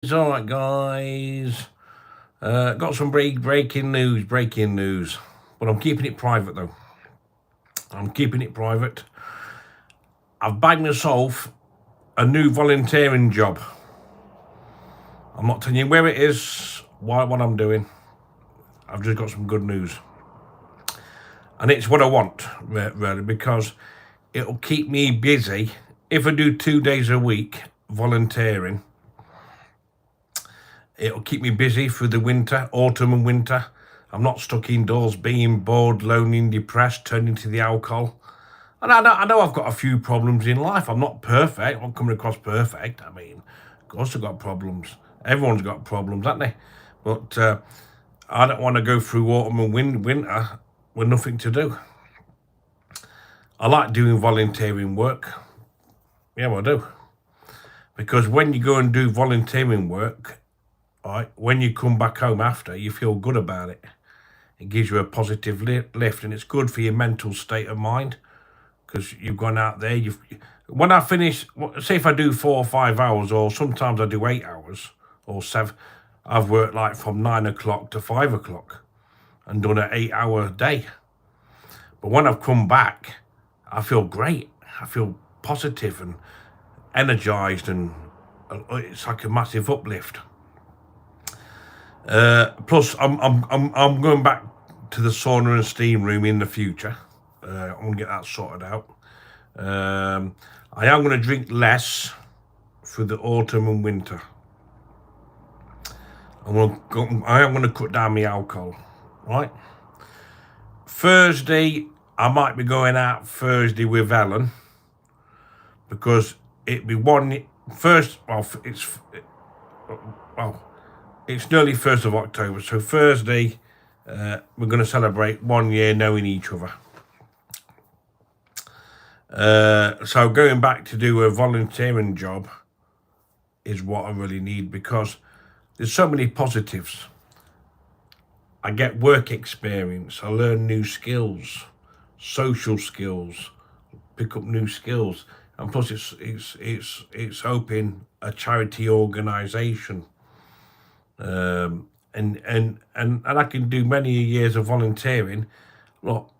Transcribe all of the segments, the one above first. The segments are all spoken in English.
It's all right, guys. Got some breaking news, but I'm keeping it private though. I'm keeping it private. I've bagged myself a new volunteering job. I'm not telling you where it is, what I'm doing. I've just got some good news, and it's what I want, really, because it'll keep me busy. If I do 2 days a week volunteering, it'll keep me busy through the winter, autumn and winter. I'm not stuck indoors being bored, lonely and depressed, turning to the alcohol. And I know I've got a few problems in life. I'm not perfect. I'm not coming across perfect. I mean, of course I've got problems. Everyone's got problems, haven't they? But I don't want to go through autumn and winter with nothing to do. I like doing volunteering work. Yeah, well, I do. Because when you go and do volunteering work, right, when you come back home after, you feel good about it. It gives you a positive lift, and it's good for your mental state of mind, because you've gone out there. When I finish, say if I do 4 or 5 hours, or sometimes I do 8 hours or 7, I've worked like from 9 o'clock to 5 o'clock and done an 8-hour day. But when I've come back, I feel great. I feel positive and energized, and it's like a massive uplift. Plus, I'm going back to the sauna and steam room in the future. I'm gonna get that sorted out. I am going to drink less through the autumn and winter. I am going to cut down my alcohol. Right. Thursday, I might be going out Thursday with Ellen, because it'd be one first. It's nearly 1st of October, so Thursday we're going to celebrate 1 year knowing each other. So going back to do a volunteering job is what I really need, because there's so many positives. I get work experience, I learn new skills, social skills, pick up new skills, and plus it's helping a charity organisation. And I can do many years of volunteering. Look,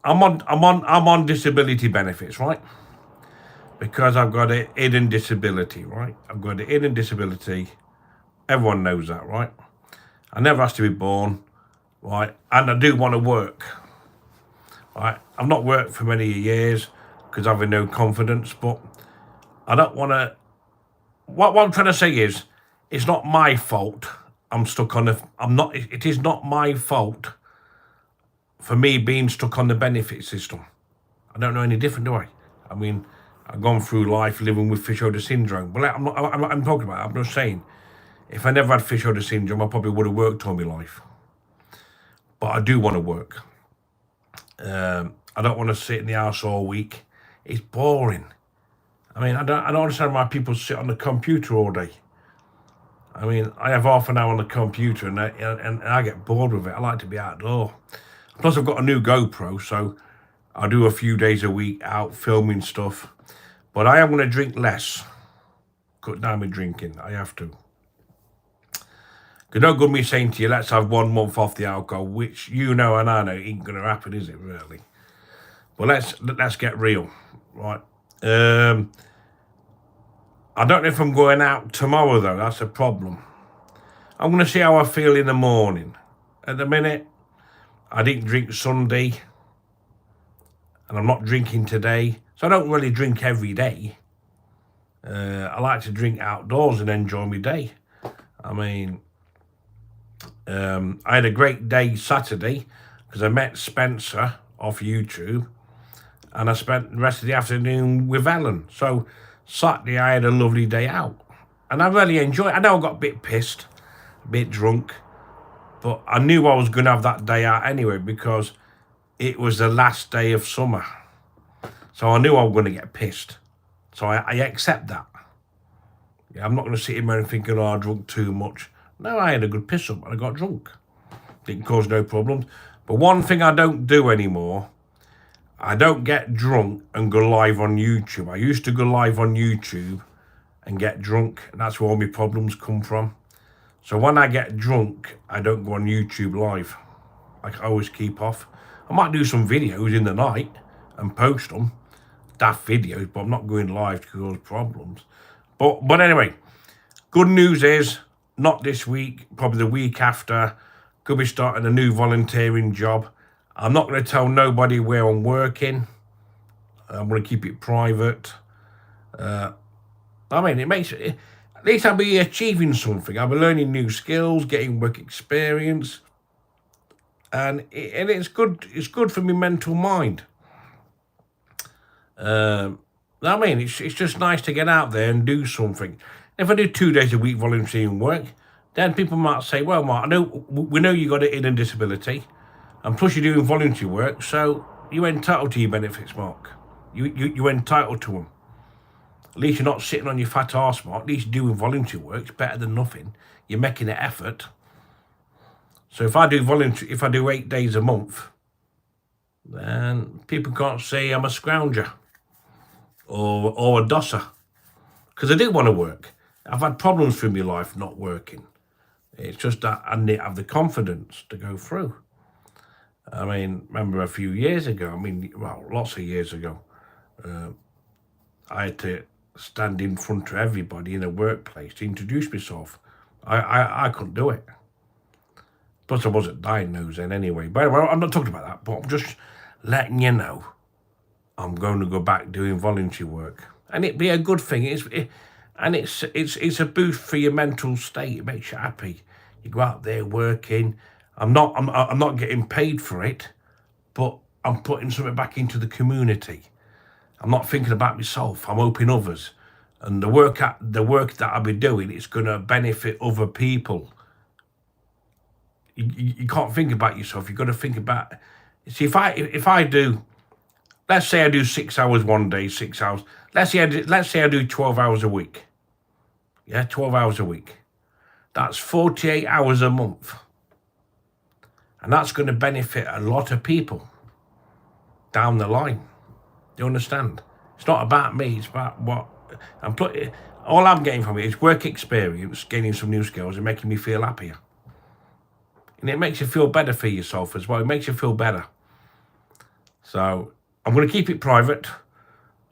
I'm on disability benefits, right? Because I've got a hidden disability, right? I've got a hidden disability. Everyone knows that, right? I never asked to be born, right? And I do want to work, right? I've not worked for many years because I've no confidence, but I don't want to. What I'm trying to say is, it's not my fault. I'm stuck on the. I'm not. It is not my fault for me being stuck on the benefit system. I don't know any different, do I? I mean, I've gone through life living with fish odor syndrome. But I'm talking about it. I'm just saying, if I never had fish odor syndrome, I probably would have worked all my life. But I do want to work. I don't want to sit in the house all week. It's boring. I mean, I don't understand why people sit on the computer all day. I mean, I have half an hour on the computer, and I get bored with it. I like to be outdoor. Plus, I've got a new GoPro, so I do a few days a week out filming stuff. But I am going to drink less. Cut down my drinking. I have to. Because no good me saying to you, let's have 1 month off the alcohol, which you know and I know ain't going to happen, is it, really? But let's get real, right? I don't know if I'm going out tomorrow, though. That's a problem. I'm going to see how I feel in the morning. At the minute, I didn't drink Sunday, and I'm not drinking today. So I don't really drink every day. I like to drink outdoors and enjoy my day. I mean, I had a great day Saturday because I met Spencer off YouTube, and I spent the rest of the afternoon with Ellen. So Saturday I had a lovely day out, and I really enjoyed it. I know I got a bit pissed, a bit drunk, but I knew I was going to have that day out anyway, because it was the last day of summer. So I knew I was going to get pissed. So I accept that. Yeah, I'm not going to sit here and thinking, oh, I drunk too much. No, I had a good piss up and I got drunk. Didn't cause no problems. But one thing I don't do anymore, I don't get drunk and go live on YouTube. I used to go live on YouTube and get drunk. And that's where all my problems come from. So when I get drunk, I don't go on YouTube live. I always keep off. I might do some videos in the night and post them, daft videos, but I'm not going live to cause problems. But anyway, good news is, not this week, probably the week after, could be starting a new volunteering job. I'm not going to tell nobody where I'm working. I'm going to keep it private. I mean, it makes it, at least I'll be achieving something. I'll be learning new skills, getting work experience, and it's good. It's good for my mental mind. I mean, it's just nice to get out there and do something. If I do 2 days a week volunteering work, then people might say, "Well, Mark, we know you got a hidden disability, and plus you're doing voluntary work, so you're entitled to your benefits, Mark. You're entitled to them. At least you're not sitting on your fat arse, Mark. At least you're doing voluntary work. It's better than nothing. You're making an effort. So if I do 8 days a month, then people can't say I'm a scrounger or a dosser, because I do want to work. I've had problems through my life not working. It's just that I need to have the confidence to go through. I mean, remember a few years ago, lots of years ago, I had to stand in front of everybody in a workplace to introduce myself. I couldn't do it. Plus I wasn't diagnosed then anyway. But anyway, I'm not talking about that, but I'm just letting you know I'm going to go back doing voluntary work. And it'd be a good thing. It's a boost for your mental state. It makes you happy. You go out there working. I'm not getting paid for it, but I'm putting something back into the community. I'm not thinking about myself. I'm helping others, and the work that I'll be doing is going to benefit other people. You can't think about yourself. You've got to think about. See, if I do, let's say I do 6 hours one day, 6 hours. Let's say I do 12 hours a week. Yeah, 12 hours a week. That's 48 hours a month. And that's going to benefit a lot of people down the line. Do you understand? It's not about me. It's about what I'm putting. All I'm getting from it is work experience, gaining some new skills, and making me feel happier. And it makes you feel better for yourself as well. It makes you feel better. So I'm going to keep it private.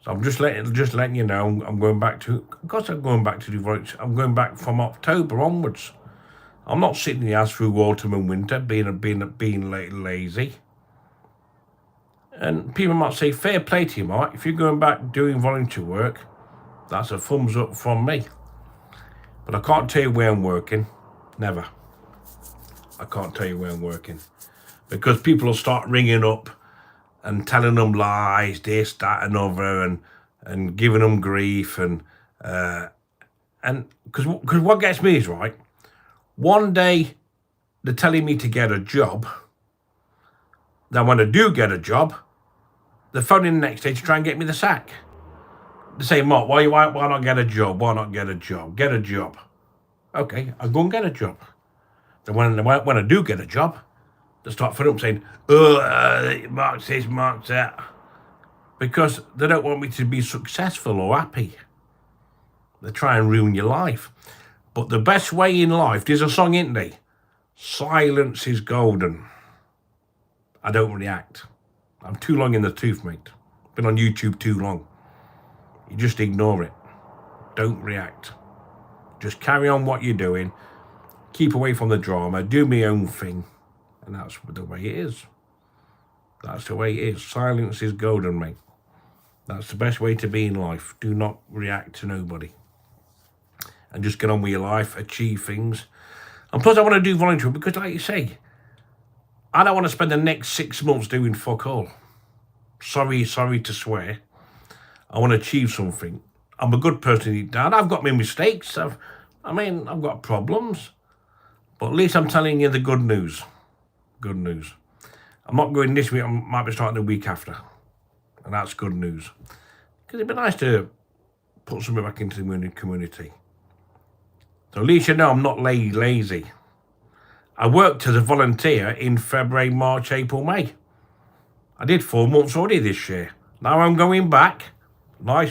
So I'm just letting you know I'm going back to. Of course, I'm going back to do volunteer. I'm going back from October onwards. I'm not sitting in the house through autumn and winter being lazy. And people might say, fair play to you, Mark. If you're going back doing volunteer work, that's a thumbs up from me. But I can't tell you where I'm working. Never. I can't tell you where I'm working. Because people will start ringing up and telling them lies, this, that, and other, and giving them grief. And because what gets me is, right, one day they're telling me to get a job. Then when I do get a job, they're phoning the next day to try and get me the sack. They say, Mark, why not get a job? Why not get a job? Get a job. Okay, I'll go and get a job. Then when I do get a job, they start phoning up saying, Mark this, Mark that. Because they don't want me to be successful or happy. They try and ruin your life. But the best way in life, there's a song, isn't there? Silence is golden. I don't react. I'm too long in the tooth, mate. Been on YouTube too long. You just ignore it. Don't react. Just carry on what you're doing. Keep away from the drama. Do my own thing. And that's the way it is. That's the way it is. Silence is golden, mate. That's the best way to be in life. Do not react to nobody. And just get on with your life, achieve things. And plus I want to do volunteering because, like you say, I don't want to spend the next 6 months doing fuck all. Sorry to swear. I want to achieve something. I'm a good person deep down. I've got my mistakes. I've got problems. But at least I'm telling you the good news. Good news. I'm not going this week. I might be starting the week after. And that's good news. Because it'd be nice to put something back into the community. So at least you know I'm not lazy. I worked as a volunteer in February, March, April, May. I did 4 months already this year. Now I'm going back. Nice.